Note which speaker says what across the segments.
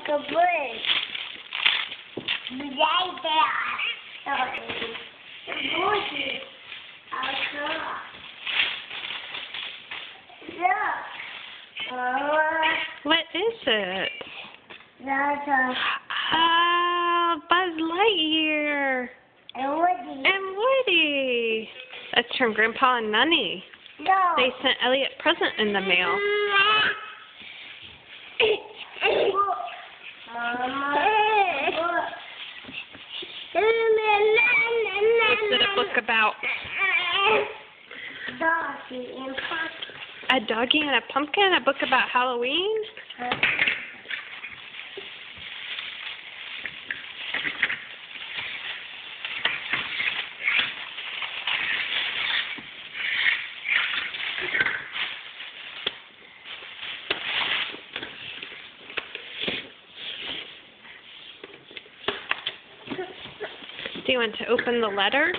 Speaker 1: like a bird. Right there. Look.
Speaker 2: What is it?
Speaker 1: That's a
Speaker 2: Buzz Lightyear.
Speaker 1: and Woody.
Speaker 2: And Woody. That's from Grandpa and Nunny.
Speaker 1: No.
Speaker 2: They sent Elliot a present in the mail. What's it a book about?
Speaker 1: Doggy and pumpkin.
Speaker 2: A doggy and a pumpkin? A book about Halloween? Do you want to open the letter?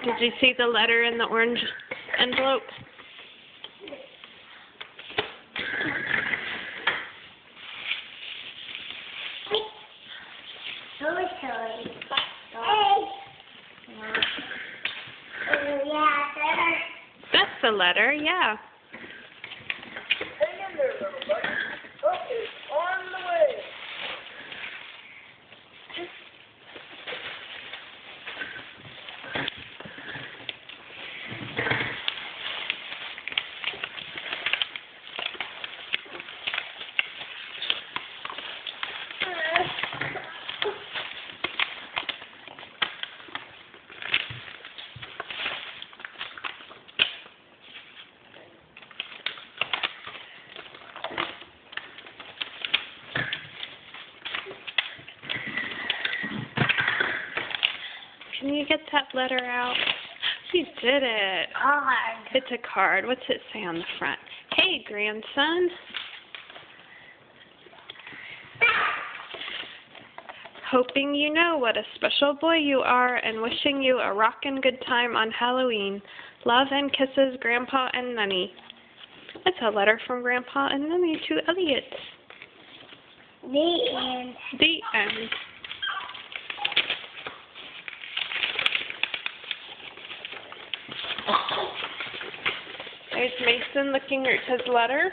Speaker 2: Did you see the letter in the orange envelope? That's the letter, yeah.
Speaker 3: Hang in there, little buddy. Okay, on the way.
Speaker 2: Can you get that letter out? You did it. It's a card. What's it say on the front? Hey, grandson. Hoping you know what a special boy you are and wishing you a rockin' good time on Halloween. Love and kisses, Grandpa and Nunny. It's a letter from Grandpa and Nunny to Elliot.
Speaker 1: The end.
Speaker 2: The end. There's Mason looking at his letter.